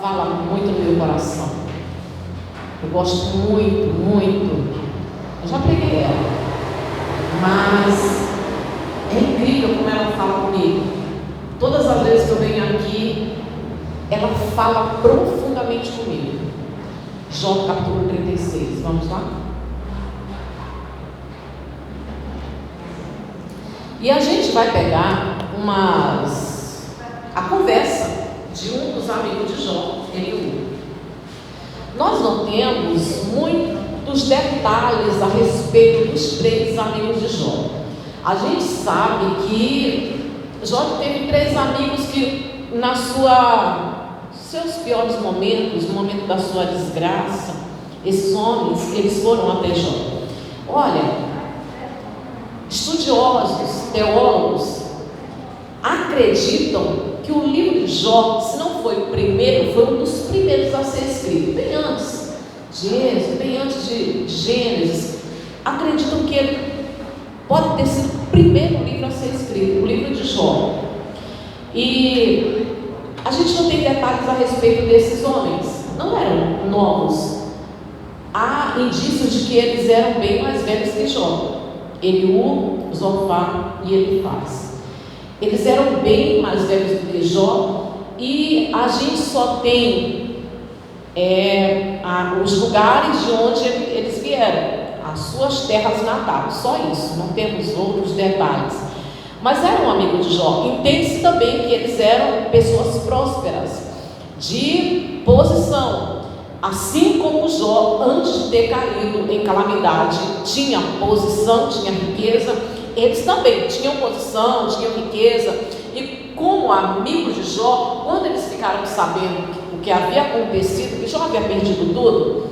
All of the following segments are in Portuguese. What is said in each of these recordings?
fala muito no meu coração. Eu gosto muito, muito. Eu já preguei ela, mas é incrível como ela fala comigo. Todas as vezes que eu venho aqui, ela fala profundamente comigo. Jó capítulo 36, vamos lá? E a gente vai pegar a conversa de um dos amigos de Jó, Eliú. Nós não temos muitos detalhes a respeito dos 3 amigos de Jó. A gente sabe que Jó teve 3 amigos que seus piores momentos, no momento da sua desgraça, esses homens, eles foram até Jó. Olha, estudiosos, teólogos, acreditam que o livro de Jó, se não foi o primeiro, foi um dos primeiros a ser escrito, bem antes de Gênesis. Acreditam que ele pode ter sido o primeiro livro a ser escrito, o livro de Jó. E a gente não tem detalhes a respeito desses homens, não eram novos. Há indícios de que eles eram bem mais velhos que Jó. Eliú, Zofar e Elifaz. Eles eram bem mais velhos do que Jó, e a gente só tem os lugares de onde eles vieram, as suas terras natais, só isso, não temos outros detalhes. Mas eram amigos de Jó. Entende-se também que eles eram pessoas prósperas, de posição. Assim como Jó, antes de ter caído em calamidade, tinha posição, tinha riqueza, eles também tinham posição, tinham riqueza. E como amigos de Jó, quando eles ficaram sabendo o que havia acontecido, que Jó havia perdido tudo,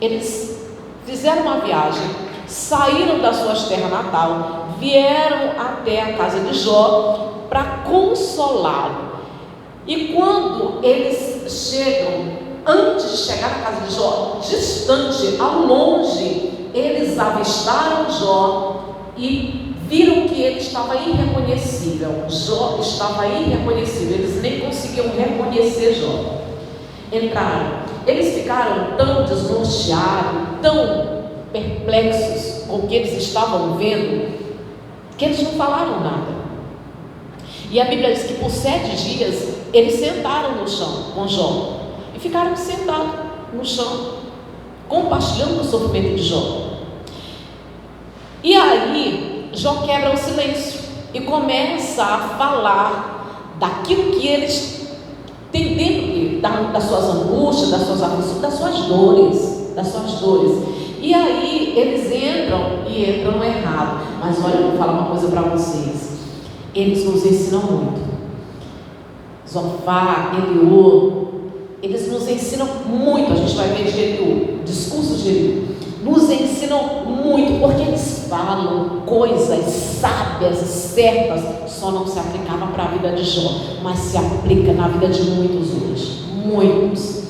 eles fizeram uma viagem, saíram das suas terras natal, vieram até a casa de Jó para consolá-lo. E quando eles chegam, antes de chegar na casa de Jó, distante, ao longe, eles avistaram Jó e viram que ele estava irreconhecível. Jó estava irreconhecível, eles nem conseguiam reconhecer Jó. Entraram, eles ficaram tão desnorteados, tão perplexos com o que eles estavam vendo, que eles não falaram nada. E a Bíblia diz que por 7 dias eles sentaram no chão com Jó e ficaram sentados no chão, compartilhando o sofrimento de Jó. E aí Jó quebra o silêncio e começa a falar daquilo que eles têm dentro dele, das suas angústias, das suas aflições, das suas dores. E aí eles entram errado. Mas olha, eu vou falar uma coisa para vocês. Eles nos ensinam muito. Zofar, Eliú, eles nos ensinam muito. A gente vai ver de Eliú, discursos de Eliú, nos ensinam muito, porque eles falam coisas sábias e certas. Só não se aplicava para a vida de Jó, mas se aplica na vida de muitos hoje. Muitos.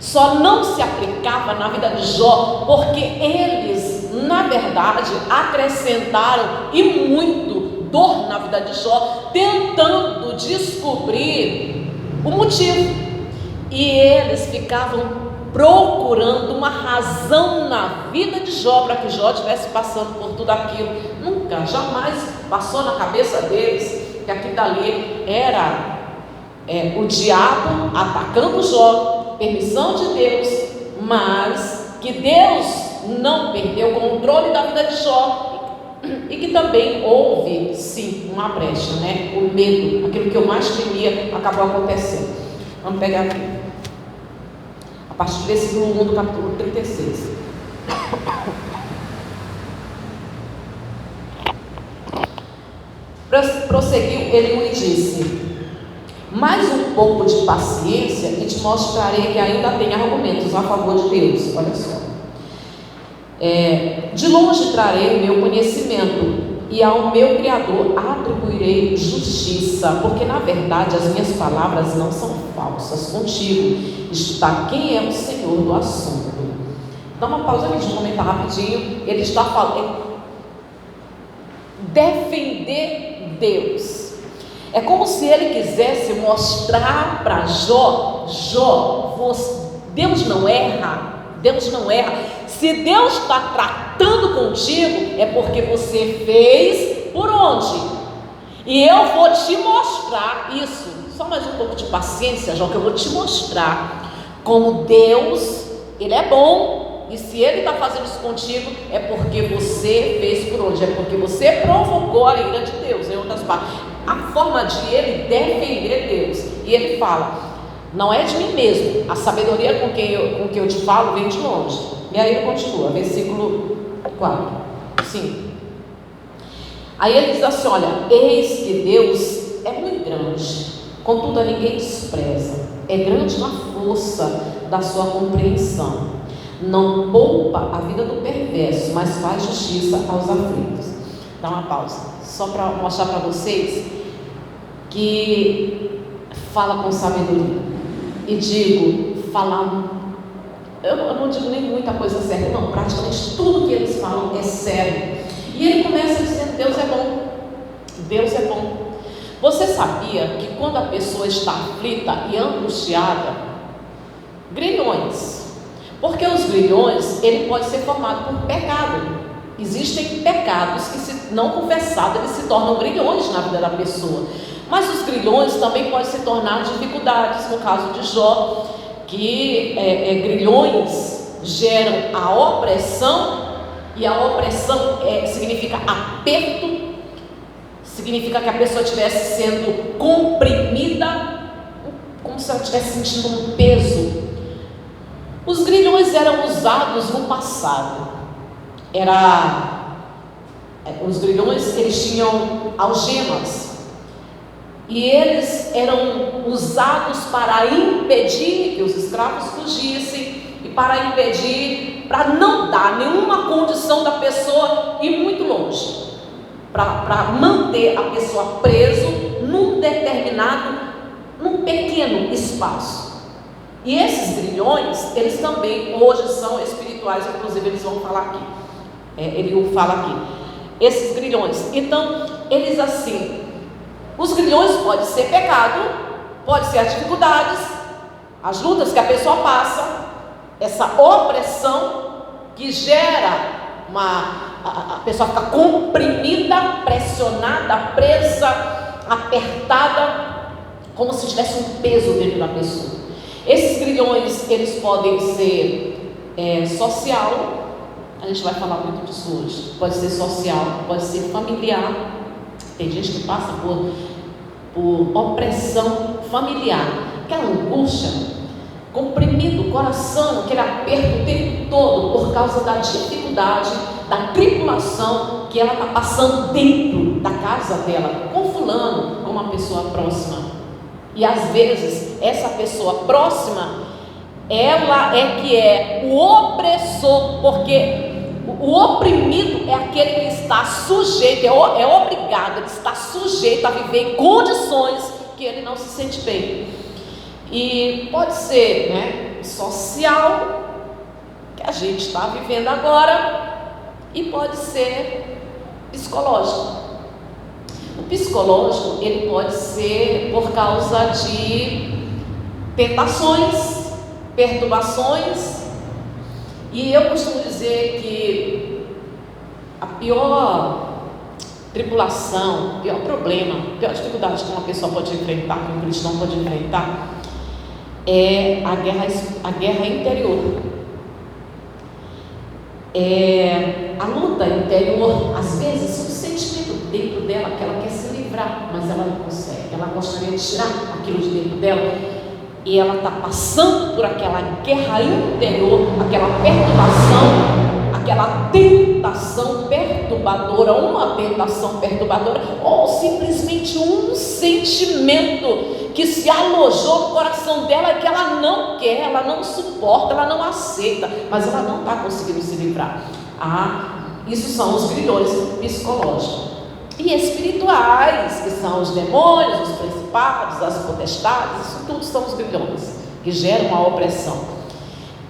Só não se aplicava na vida de Jó porque eles, na verdade, acrescentaram e muito dor na vida de Jó, tentando descobrir o motivo. E eles ficavam procurando uma razão na vida de Jó para que Jó estivesse passando por tudo aquilo. Nunca, jamais passou na cabeça deles que aquilo dali era o diabo atacando Jó, permissão de Deus, mas que Deus não perdeu o controle da vida de Jó. E que também houve, sim, uma brecha, né? O medo, aquilo que eu mais temia, acabou acontecendo. Vamos pegar aqui, a partir do versículo 1 do capítulo 36. Prosseguiu Eliú e disse: mais um pouco de paciência e te mostrarei que ainda tem argumentos a favor de Deus. Olha só. De longe trarei o meu conhecimento e ao meu Criador atribuirei justiça, porque na verdade as minhas palavras não são falsas. Contigo está quem é o Senhor do assunto. Dá uma pausa aqui, deixa eu comentar rapidinho. Ele está falando defender Deus. É como se ele quisesse mostrar para Jó: Deus não erra. Deus não erra. Se Deus está tratando contigo, é porque você fez por onde? E eu vou te mostrar isso. Só mais um pouco de paciência, Jó, que eu vou te mostrar como Deus, Ele é bom. E se Ele está fazendo isso contigo, é porque você fez por onde? É porque você provocou a ira de Deus. Em outras palavras, a forma de Ele defender Deus. E Ele fala: não é de mim mesmo, a sabedoria com que eu te falo vem de longe. E aí ele continua, versículo 4, 5. Aí ele diz assim: olha, eis que Deus é muito grande, contudo a ninguém despreza, é grande na força da sua compreensão, não poupa a vida do perverso, mas faz justiça aos aflitos. Dá uma pausa, só para mostrar para vocês que fala com sabedoria. E digo, falar, eu não digo nem muita coisa séria, não, praticamente tudo que eles falam é sério. E ele começa dizendo: Deus é bom, Deus é bom. Você sabia que quando a pessoa está aflita e angustiada, grilhões, porque os grilhões, ele pode ser formado por pecado. Existem pecados que, se não confessados, eles se tornam grilhões na vida da pessoa. Mas os grilhões também podem se tornar dificuldades. No caso de Jó, que grilhões geram a opressão, e a opressão significa aperto, significa que a pessoa estivesse sendo comprimida, como se ela estivesse sentindo um peso. Os grilhões eram usados no passado. Os grilhões, eles tinham algemas, e eles eram usados para impedir que os escravos fugissem, e para impedir, para não dar nenhuma condição da pessoa ir muito longe, para manter a pessoa preso num pequeno espaço. E esses grilhões, eles também hoje são espirituais, inclusive eles vão falar aqui, ele fala aqui, esses grilhões. Então, eles assim, os grilhões pode ser pecado, pode ser as dificuldades, as lutas que a pessoa passa, essa opressão que gera a pessoa fica comprimida, pressionada, presa, apertada, como se tivesse um peso dentro da pessoa. Esses grilhões, eles podem ser social, a gente vai falar muito disso hoje. Pode ser social, pode ser familiar. Tem gente que passa por opressão familiar, aquela angústia, comprimido o coração, aquele aperto o tempo todo por causa da dificuldade, da tribulação que ela está passando dentro da casa dela, com fulano, com uma pessoa próxima. E às vezes essa pessoa próxima, ela é que é o opressor, porque o oprimido é aquele que está sujeito, é obrigado, ele está sujeito a viver em condições que ele não se sente bem. E pode ser social, que a gente está vivendo agora, e pode ser psicológico. O psicológico, ele pode ser por causa de tentações, perturbações. E eu costumo dizer que a pior tribulação, o pior problema, a pior dificuldade que uma pessoa pode enfrentar, que um cristão pode enfrentar, é a guerra interior. A luta interior, às vezes, é um sentimento dentro dela que ela quer se livrar, mas ela não consegue. Ela gostaria de tirar aquilo de dentro dela, e ela está passando por aquela guerra interior, aquela perturbação, aquela tentação perturbadora, uma tentação perturbadora, ou simplesmente um sentimento que se alojou no coração dela, que ela não quer, ela não suporta, ela não aceita, mas ela não está conseguindo se livrar. Isso são os grilhões psicológicos. E espirituais, que são os demônios, os principados, as potestades, isso tudo são os grilhões que geram a opressão.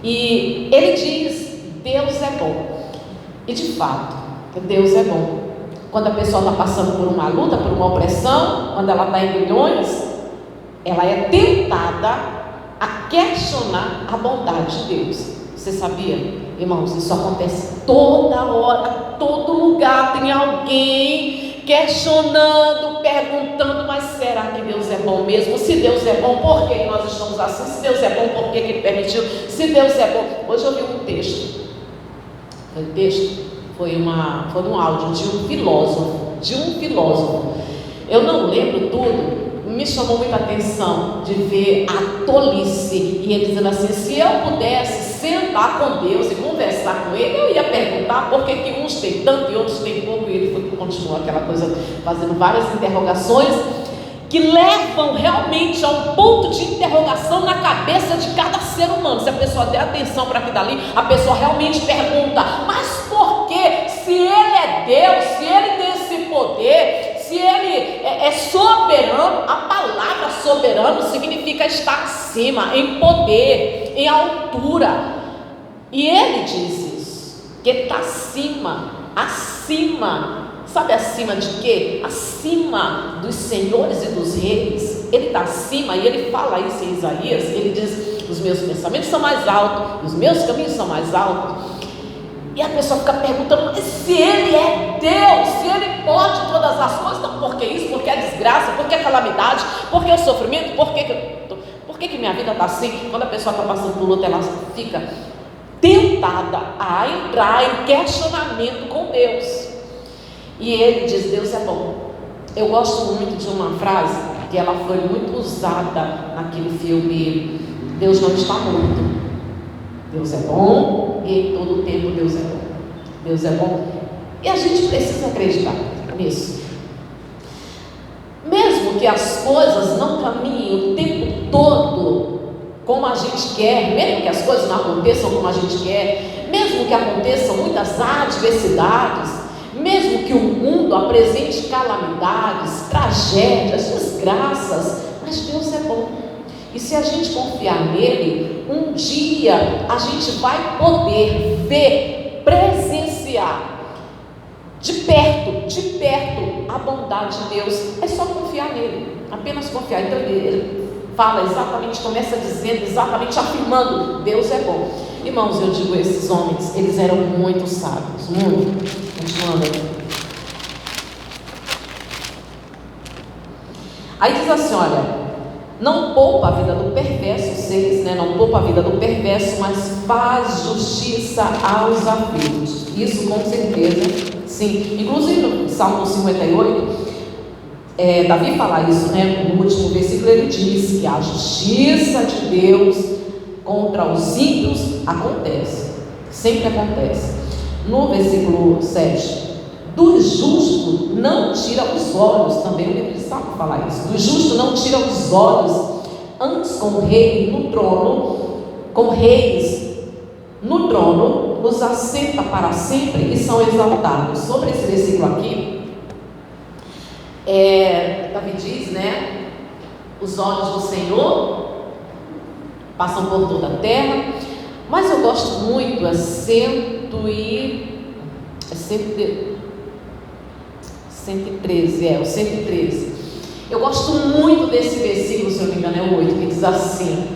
E ele diz: Deus é bom. E de fato, Deus é bom. Quando a pessoa está passando por uma luta, por uma opressão, quando ela está em grilhões, ela é tentada a questionar a bondade de Deus. Você sabia, irmãos, isso acontece toda hora, todo lugar tem alguém questionando, perguntando, mas será que Deus é bom mesmo? Se Deus é bom, por que nós estamos assim? Se Deus é bom, por que Ele permitiu? Se Deus é bom... Hoje eu vi um texto, foi um áudio de um filósofo, eu não lembro tudo. Me chamou muita atenção de ver a tolice, e ele dizendo assim: se eu pudesse sentar com Deus e conversar com Ele, eu ia perguntar por que uns têm tanto e outros têm pouco. E ele continuou aquela coisa, fazendo várias interrogações que levam realmente a um ponto de interrogação na cabeça de cada ser humano. Se a pessoa der atenção para aquilo dali, a pessoa realmente pergunta: mas por que? Se Ele é Deus, se Ele tem esse poder, se Ele é soberano, a palavra soberano significa estar acima, em poder, em altura. E Ele diz isso, que Ele está acima. Sabe acima de quê? Acima dos senhores e dos reis. Ele está acima, e Ele fala isso em Isaías. Ele diz: os meus pensamentos são mais altos, os meus caminhos são mais altos. E a pessoa fica perguntando: mas se Ele é Deus, se Ele pode todas as coisas, não, por que isso? Por que a desgraça? Por que a calamidade? Por que o sofrimento? Por que minha vida está assim? Quando a pessoa está passando por luta, ela fica tentada a entrar em questionamento com Deus. E ele diz: Deus é bom. Eu gosto muito de uma frase que ela foi muito usada naquele filme Deus Não Está Morto. Deus é bom e em todo o tempo Deus é bom. Deus é bom. E a gente precisa acreditar nisso. Mesmo que as coisas não caminhem o tempo todo como a gente quer, mesmo que as coisas não aconteçam como a gente quer, mesmo que aconteçam muitas adversidades, mesmo que o mundo apresente calamidades, tragédias, desgraças, mas Deus é bom. E se a gente confiar nele, um dia a gente vai poder ver, presenciar de perto a bondade de Deus. É só confiar nele, apenas confiar. Então ele fala exatamente, começa dizendo, exatamente afirmando: Deus é bom. Irmãos, eu digo, esses homens, eles eram muito sábios, muito. Continuando aqui. Aí diz assim: olha, não poupa a vida do perverso, 6, né? Não poupa a vida do perverso, mas faz justiça aos aflitos. Isso com certeza, sim. Inclusive no Salmo 58, Davi fala isso, né? No último versículo ele diz que a justiça de Deus contra os ímpios acontece, sempre acontece. No versículo 7, do justo não tira os olhos, também o livro de Salmo fala isso. Do justo não tira os olhos, antes com o rei no trono, com reis no trono, os assenta para sempre e são exaltados. Sobre esse versículo aqui, Davi diz, né? Os olhos do Senhor passam por toda a terra, mas eu gosto muito, o 113. Eu gosto muito desse versículo, se eu não me engano é o 8, que diz assim: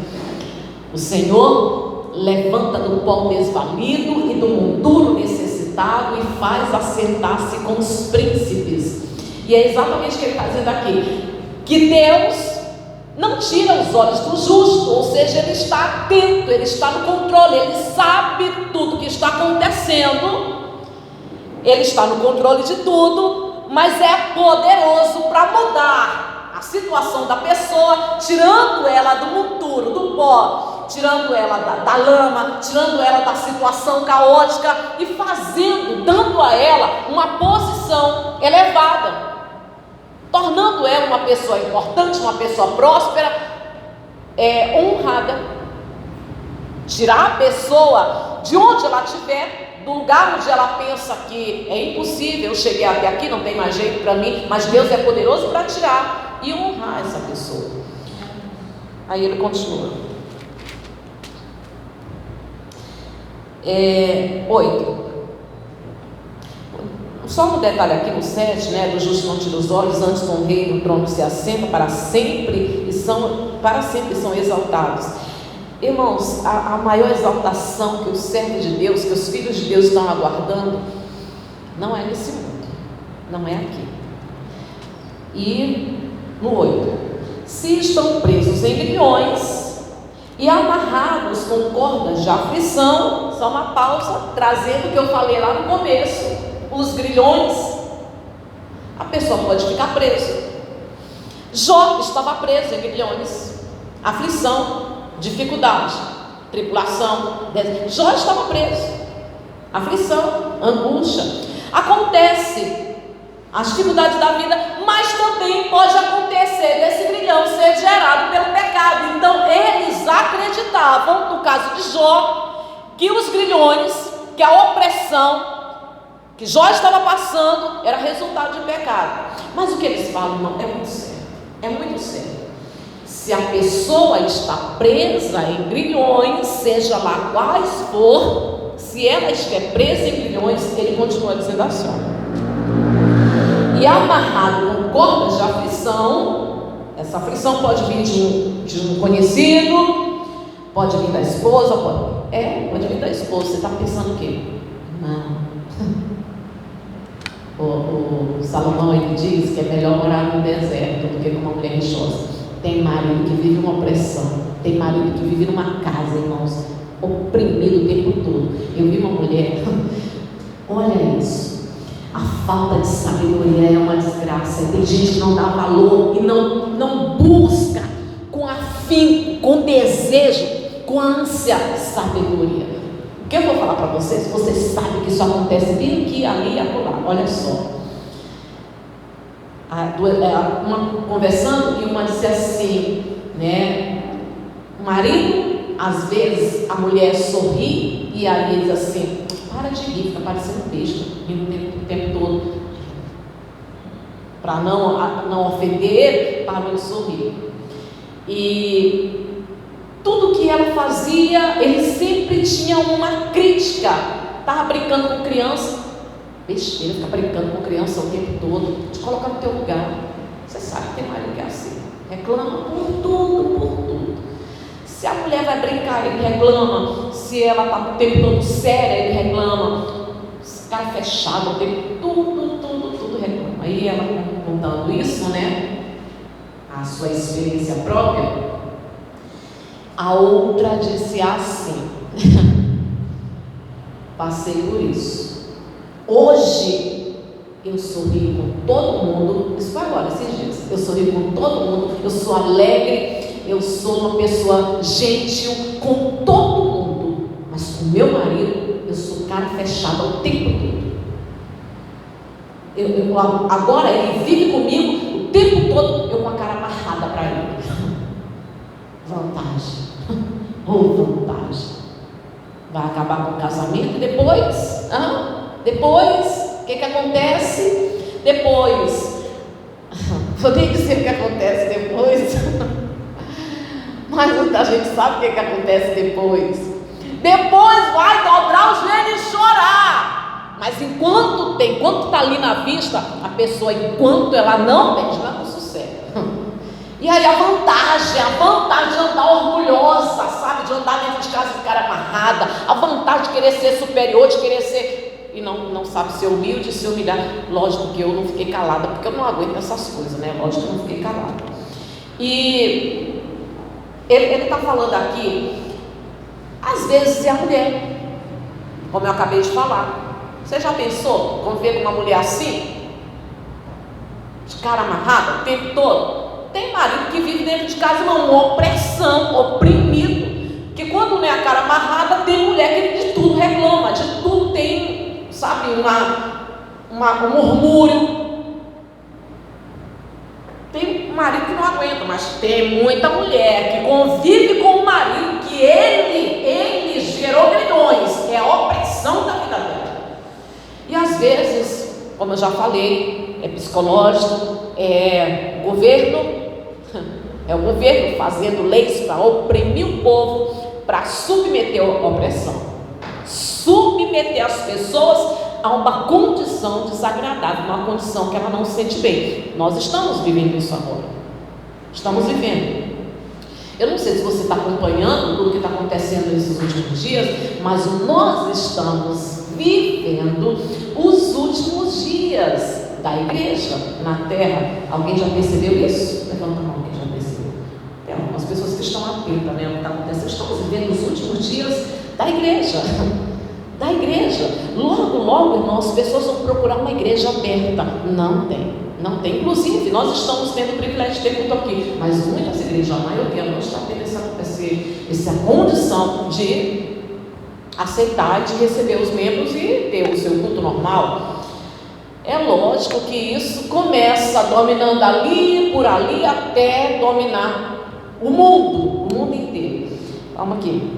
o Senhor levanta do pó desvalido e do monturo necessitado e faz assentar-se com os príncipes. E é exatamente o que ele está dizendo aqui, que Deus não tira os olhos do justo, ou seja, ele está atento, ele está no controle, ele sabe tudo que está acontecendo, ele está no controle de tudo, mas é poderoso para mudar a situação da pessoa, tirando ela do monturo, do pó, tirando ela da lama, tirando ela da situação caótica e dando a ela uma posição elevada, tornando ela uma pessoa importante, uma pessoa próspera, honrada. Tirar a pessoa de onde ela estiver, do lugar onde ela pensa que é impossível, eu cheguei até aqui, não tem mais jeito para mim, mas Deus é poderoso para tirar e honrar essa pessoa. Aí ele continua. 8. Só um detalhe aqui no 7, né? Do justo não tira os olhos, antes com o rei no trono se assenta para sempre e são exaltados. Irmãos, a maior exaltação que os servos de Deus, que os filhos de Deus estão aguardando, não é nesse mundo, não é aqui. E no 8: se estão presos em grilhões e amarrados com cordas de aflição, só uma pausa, trazendo o que eu falei lá no começo, os grilhões, a pessoa pode ficar presa. Jó estava preso em grilhões, aflição, dificuldade, tribulação. Jó estava preso, aflição, angústia. Acontece as dificuldades da vida, mas também pode acontecer desse grilhão ser gerado pelo pecado. Então eles acreditavam, no caso de Jó, que os grilhões, que a opressão que Jó estava passando era resultado de pecado. Mas o que eles falam, irmão, é muito sério, é muito sério. Se a pessoa está presa em grilhões, seja lá quais for, se ela estiver presa em grilhões, ele continua dizendo assim: e amarrado com cordas de aflição. Essa aflição pode vir de um conhecido, pode vir da esposa, pode vir da esposa. Você está pensando o quê? Não. O Salomão, ele diz que é melhor morar no deserto do que numa mulher rixosa. Tem marido que vive uma opressão, tem marido que vive numa casa, irmãos, oprimido o tempo todo. Eu vi uma mulher, olha isso, a falta de sabedoria é uma desgraça. Tem gente que não dá valor e não busca com afinco, com desejo, com ânsia, sabedoria. O que eu vou falar para vocês? Vocês sabem que isso acontece bem aqui, ali e acolá. Olha só, uma conversando e uma disse assim, né? O marido, às vezes a mulher sorri e aí diz assim: para de rir, fica parecendo besta o tempo todo. Para não ofender ele, parou de sorrir. E tudo que ela fazia, ele sempre tinha uma crítica. Estava brincando com criança, besteira, fica brincando com criança o tempo todo. Te colocar no teu lugar. Você sabe que tem marido que é assim, reclama por tudo. Se a mulher vai brincar, ele reclama. Se ela está o tempo todo séria, ele reclama. Cara fechado, o tempo tudo reclama. Aí ela contando isso, né, a sua experiência própria, a outra disse assim: passei por isso. Hoje eu sorrio com todo mundo. Isso foi agora, esses dias. Eu sorrio com todo mundo, eu sou alegre, eu sou uma pessoa gentil com todo mundo, mas com meu marido eu sou cara fechada o tempo todo. Agora ele vive comigo o tempo todo, eu com a cara amarrada para ele. Vantagem. Vantagem. Vai acabar com o casamento depois? Depois, o que acontece? Depois, vou nem dizer o que acontece depois, mas muita gente sabe o que acontece depois. Depois vai dobrar os joelhos e chorar. Mas enquanto está ali na vista, a pessoa, enquanto ela não pede, ela não sossega. E aí a vantagem de andar orgulhosa, sabe? De andar dentro de casa de cara amarrada, a vantagem de querer ser superior, de querer ser, e não sabe ser humilde, se humilhar. Lógico que eu não fiquei calada, porque eu não aguento essas coisas, né? Lógico que eu não fiquei calada. E ele está falando aqui, às vezes é a mulher, como eu acabei de falar. Você já pensou conviver com uma mulher assim? De cara amarrada o tempo todo? Tem marido que vive dentro de casa uma opressão, oprimido, que quando não é a cara amarrada, tem mulher que de tudo reclama, de tudo tem, sabe, um murmúrio. Tem marido que não aguenta, mas tem muita mulher que convive com o marido que ele gerou grilhões, é a opressão da vida dela. E às vezes, como eu já falei, é psicológico, é o governo fazendo leis para oprimir o povo, para submeter a opressão, submeter as pessoas a uma condição desagradável, uma condição que ela não se sente bem. Nós estamos vivendo isso agora, estamos vivendo. Eu não sei se você está acompanhando tudo que está acontecendo nesses últimos dias, mas nós estamos vivendo os últimos dias da igreja na terra. Alguém já percebeu isso? Levanta a mão, quem já percebeu. Tem algumas pessoas que estão atentas, né? O que está acontecendo. Estamos vivendo os últimos dias da igreja. Da igreja. Logo, logo, irmãos, as pessoas vão procurar uma igreja aberta. Não tem. Não tem. Inclusive, nós estamos tendo o privilégio de ter culto aqui, mas muitas igrejas, a maioria, não está tendo essa condição de aceitar, de receber os membros e ter o seu culto normal. É lógico que isso começa dominando ali, por ali, até dominar o mundo inteiro. Vamos aqui.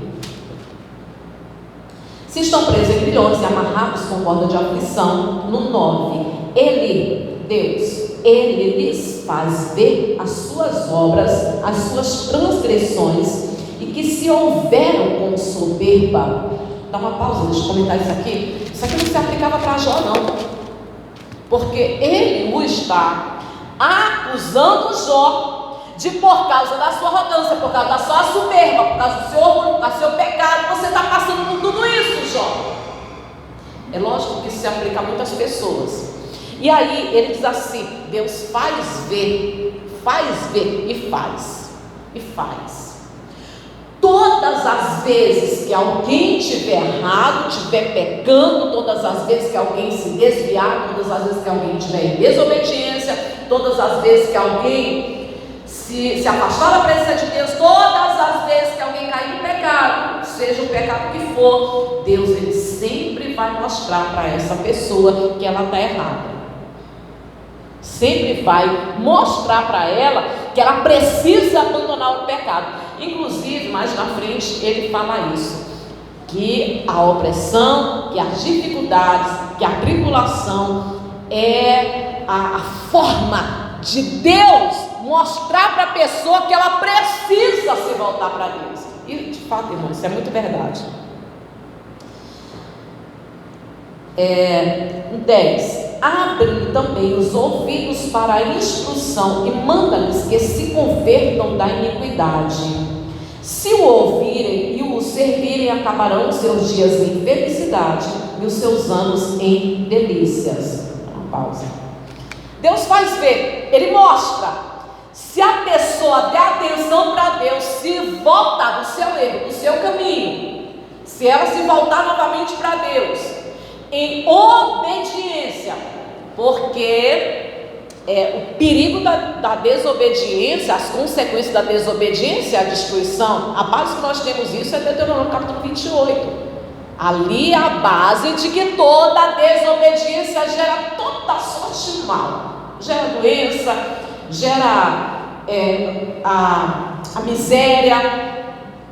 Se estão presos em grilhões e amarrados com corda de aflição, no 9, Deus, Ele lhes faz ver as suas obras, as suas transgressões, e que se houveram com soberba. Dá uma pausa, deixa eu comentar isso aqui. Isso aqui não se aplicava para Jó, não, porque ele o está acusando Jó de, por causa da sua arrogância, por causa da sua soberba, por causa do seu orgulho, por causa do seu pecado, você está passando por tudo isso, Jó. É lógico que isso se aplica a muitas pessoas. E aí ele diz assim: Deus faz ver e faz. Todas as vezes que alguém estiver errado, estiver pecando, todas as vezes que alguém se desviar, todas as vezes que alguém estiver em desobediência, todas as vezes que alguém se afastar da presença de Deus, todas as vezes que alguém cair em pecado, seja o pecado que for, Deus ele sempre vai mostrar para essa pessoa que ela está errada. Sempre vai mostrar para ela que ela precisa abandonar o pecado. Inclusive, mais na frente, ele fala isso, que a opressão, que as dificuldades, que a tribulação é a forma de Deus mostrar para a pessoa que ela precisa se voltar para Deus. E de fato, irmão, isso é muito verdade. 10. Abre também os ouvidos para a instrução e manda-lhes que se convertam da iniquidade. Se o ouvirem e o servirem, acabarão os seus dias em felicidade e os seus anos em delícias. Uma pausa. Deus faz ver, Ele mostra. Se a pessoa der atenção para Deus, se voltar do seu erro, do seu caminho, se ela se voltar novamente para Deus, em obediência, porque o perigo da desobediência, as consequências da desobediência é a destruição. A base que nós temos isso é Deuteronômio capítulo 28. Ali é a base de que toda desobediência gera toda sorte de mal, gera doença, gera a miséria.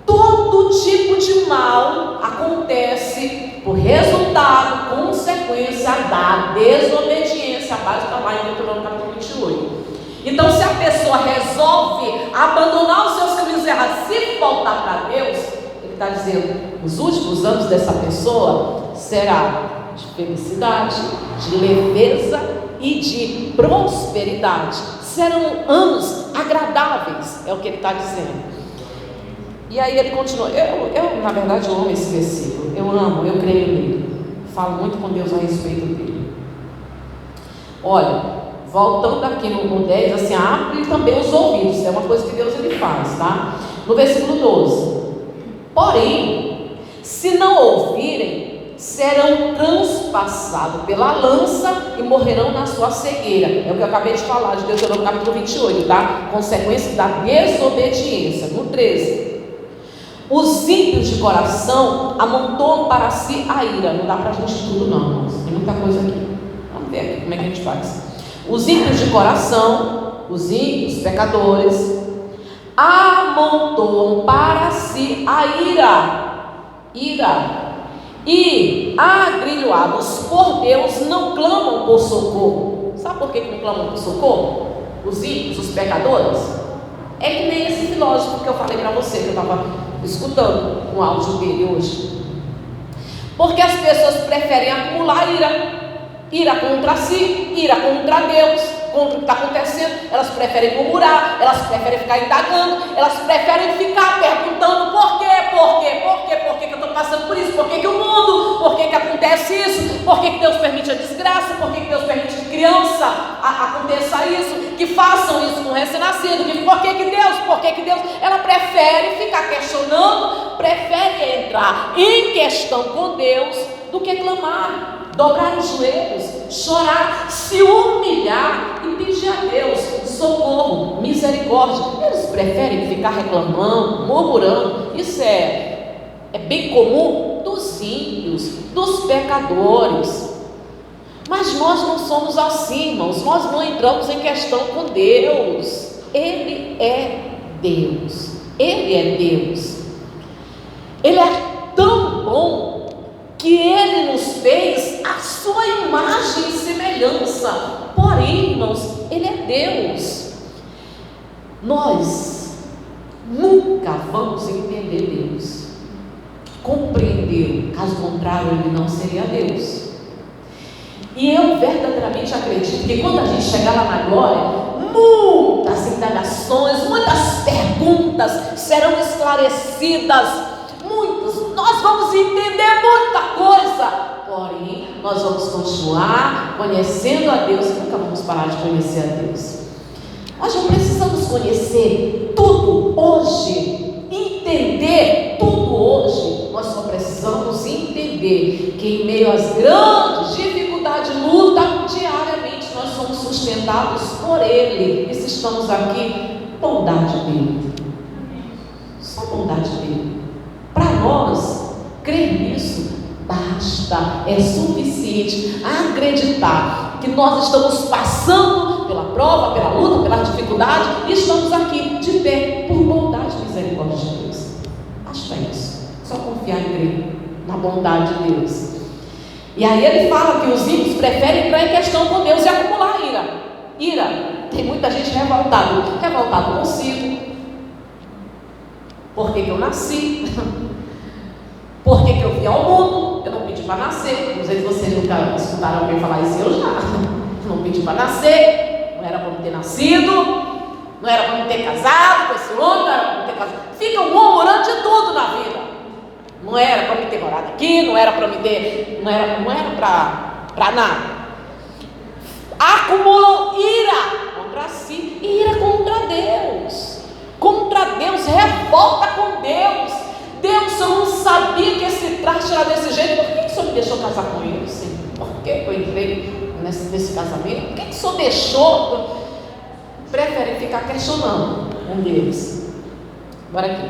Todo tipo de mal acontece por resultado, consequência da desobediência. A base está lá em Deuteronômio capítulo 28. Então, se a pessoa resolve abandonar os seus caminhos errados, se voltar para Deus, ele está dizendo: os últimos anos dessa pessoa será de felicidade, de leveza e de prosperidade. Serão anos agradáveis, é o que ele está dizendo. E aí ele continua. Eu na verdade amo esse versículo. Eu amo, eu creio nele. Falo muito com Deus a respeito dele. Olha, voltando aqui no 10, assim, abre também os ouvidos. É uma coisa que Deus ele faz, tá? No versículo 12. Porém, se não ouvirem, serão transpassados pela lança e morrerão na sua cegueira. É o que eu acabei de falar de Deuteronômio capítulo 28, tá? Consequência da desobediência. No 13. Os ímpios de coração amontoam para si a ira. Não dá para a gente tudo não, irmãos. Tem muita coisa aqui. Vamos ver aqui como é que a gente faz. Os ímpios de coração, os ímpios, pecadores, amontoam para si a ira. E agrilhoados por Deus não clamam por socorro. Sabe por que não clamam por socorro? Os ímpios, os pecadores. É que nem esse filósofo que eu falei para você, que eu estava escutando um áudio dele hoje. Porque as pessoas preferem acumular ira contra si, ira contra Deus, com o que está acontecendo, elas preferem murmurar, elas preferem ficar indagando, elas preferem ficar perguntando por quê que eu estou passando por isso, por que o mundo, por que acontece isso, por que Deus permite a desgraça, por que Deus permite que criança aconteça isso, que façam isso com o recém-nascido, por que Deus, ela prefere ficar questionando, prefere entrar em questão com Deus do que clamar, dobrar os joelhos, chorar, se humilhar e pedir a Deus socorro, misericórdia. Eles preferem ficar reclamando, murmurando. Isso é bem comum dos ímpios, dos pecadores. Mas nós não somos assim, irmãos. Nós não entramos em questão com Deus. Ele é Deus. Ele é Deus. Ele é tão bom que Ele nos fez a sua imagem e semelhança. Porém, irmãos, Ele é Deus. Nós nunca vamos entender Deus, compreender, caso contrário, Ele não seria Deus. E eu verdadeiramente acredito que quando a gente chegar lá na glória, muitas indagações, muitas perguntas serão esclarecidas. Nós vamos entender muita coisa, porém nós vamos continuar conhecendo a Deus e nunca vamos parar de conhecer a Deus. Nós não precisamos conhecer tudo hoje, entender tudo hoje. Nós só precisamos entender que em meio às grandes dificuldades, luta, diariamente nós somos sustentados por Ele. E se estamos aqui, bondade dele, só bondade dele. Para nós, crer nisso basta, é suficiente acreditar que nós estamos passando pela prova, pela luta, pela dificuldade e estamos aqui de pé por bondade e misericórdia de Deus. Basta isso, só confiar e crer na bondade de Deus. E aí ele fala que os ímpios preferem entrar em questão com Deus e acumular ira. Tem muita gente revoltado consigo. Por que eu nasci? Por que eu vim ao mundo? Eu não pedi para nascer. Não sei se vocês nunca escutaram alguém falar isso, eu já. Não pedi para nascer, não era para me ter nascido, não era para me ter casado com esse homem, não era para me ter casado. Ficam murmurando de tudo na vida. Não era para me ter morado aqui, não era para me ter, não era para nada. Acumulam ira contra si e ira contra Deus. Contra Deus, revolta com Deus. Deus, eu não sabia que esse traste era desse jeito. Por que o Senhor me deixou casar com ele, Senhor? Por que eu entrei nesse casamento? Por que o Senhor deixou? Preferem ficar questionando com Deus. Agora aqui.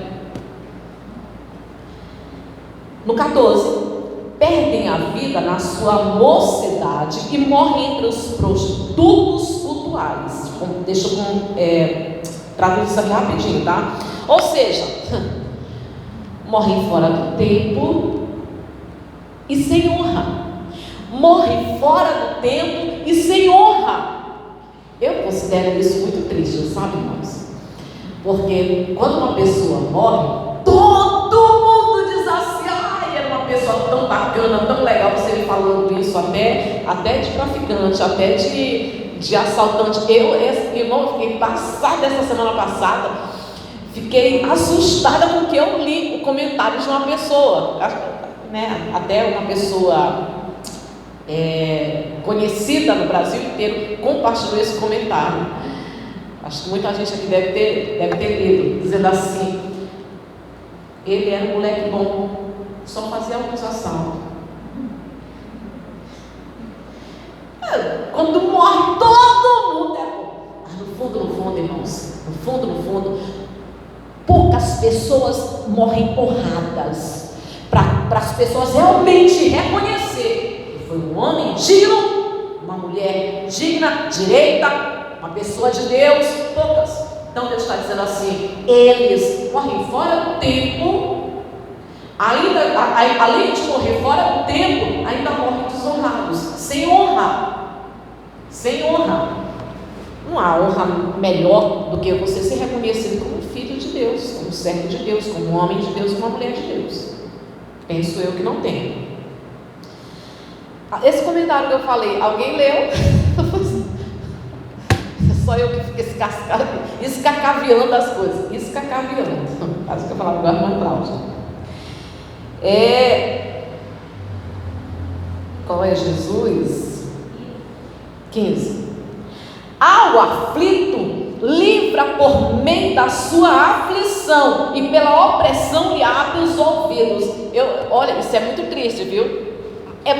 No 14, perdem a vida na sua mocidade e morrem entre os prostitutos cultuais. Deixa eu traduzir isso aqui rapidinho, tá? Ou seja, morrem fora do tempo e sem honra. Morrem fora do tempo e sem honra. Eu considero isso muito triste, sabe, irmãos? Porque quando uma pessoa morre, todo mundo diz assim: ai, era uma pessoa tão bacana, tão legal. Você me falando isso até de traficante, até de assaltante. Irmão, fiquei passada essa semana passada. Fiquei assustada com o que eu li o comentário de uma pessoa, né? Até uma pessoa conhecida no Brasil inteiro compartilhou esse comentário. Acho que muita gente aqui deve ter lido, dizendo assim: ele era um moleque bom, só fazia alguns assaltos. Quando morre, todo mundo é bom. Mas no fundo, irmãos, no fundo, poucas pessoas morrem honradas, para as pessoas realmente reconhecer que foi um homem digno, uma mulher digna, direita, uma pessoa de Deus. Poucas. Então Deus está dizendo assim: eles morrem fora do tempo, além de morrer fora do tempo, ainda morrem desonrados, sem honra. Não há honra melhor do que você ser reconhecido como filho de Deus, como servo de Deus, como homem de Deus, como mulher de Deus. Penso eu que não tem. Esse comentário que eu falei, alguém leu? Só eu que fico escacaviando as coisas. Escacaviando. Acho que eu falava agora com a Cláudia. Qual é Jesus? 15. Ao aflito, livra por meio da sua aflição, e pela opressão lhe abre os ouvidos. Olha, isso é muito triste, viu?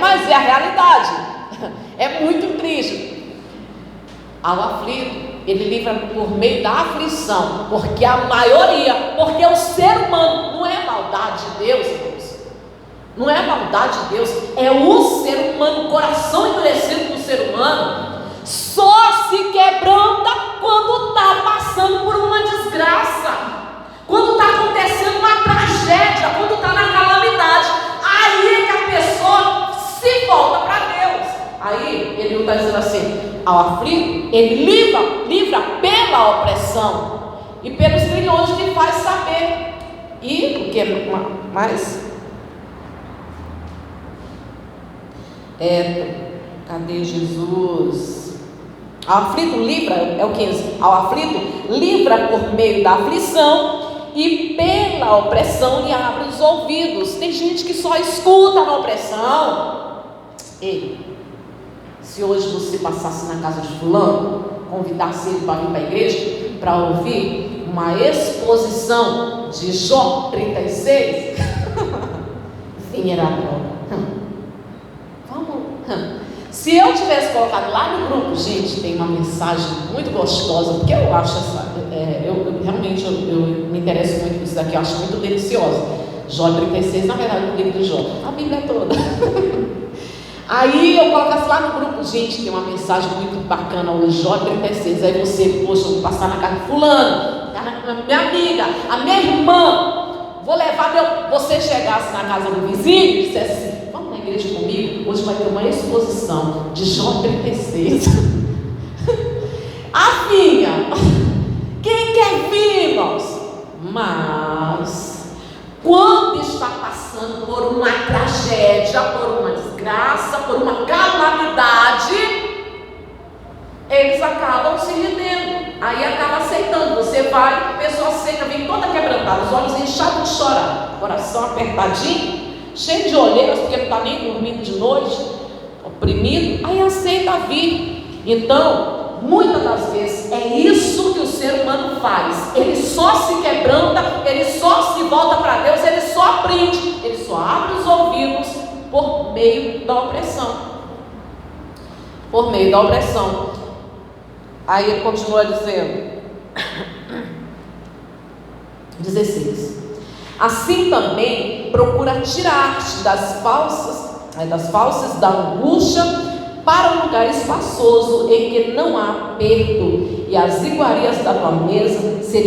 Mas é a realidade. É muito triste. Ao aflito, ele livra por meio da aflição, porque a maioria, porque o ser humano, não é maldade de Deus, irmãos. Não é maldade de Deus, é o ser humano, o coração endurecido do ser humano, só se quebranta quando está passando por uma desgraça, quando está acontecendo uma tragédia, quando está na calamidade. Aí é que a pessoa se volta para Deus. Aí ele está dizendo assim: ao aflito, ele livra pela opressão, e pelos grilhões lhe faz saber. E o que mais? Cadê Jesus? Ao aflito livra, é o 15. Ao aflito livra por meio da aflição, e pela opressão lhe abre os ouvidos. Tem gente que só escuta na opressão. Ei, se hoje você passasse na casa de fulano, convidasse ele para vir para a igreja para ouvir uma exposição de Jó 36, vinha a droga. Se eu tivesse colocado lá no grupo, gente, tem uma mensagem muito gostosa, porque eu acho realmente eu me interesso muito por isso daqui, eu acho muito deliciosa. Jó 36, na verdade, o livro do Jó, a Bíblia toda. Aí eu colocasse lá no grupo, gente, tem uma mensagem muito bacana hoje, Jó 36. Aí você, poxa, eu vou passar na casa de fulano, minha amiga, a minha irmã, vou levar você chegasse na casa do vizinho e dissesse assim: vamos na igreja comigo, hoje vai ter uma exposição de Jó 36. A minha, quem quer vir, irmãos? Mas quando está passando por uma tragédia, por uma desgraça, por uma calamidade, eles acabam se rendendo. Aí acaba aceitando. Você vai, a pessoa aceita, vem toda quebrantada, os olhos inchados de chorar, coração apertadinho, cheio de olheiras, porque não está nem dormindo de noite, oprimido, aí aceita vir. Então, muitas das vezes é isso que o ser humano faz. Ele só se quebranta, ele só se volta para Deus, ele só aprende, ele só abre os ouvidos por meio da opressão. Por meio da opressão. Aí ele continua dizendo 16. Assim também procura tirar-te das falsas da angústia, para um lugar espaçoso em que não há aperto, e as iguarias da tua mesa seriam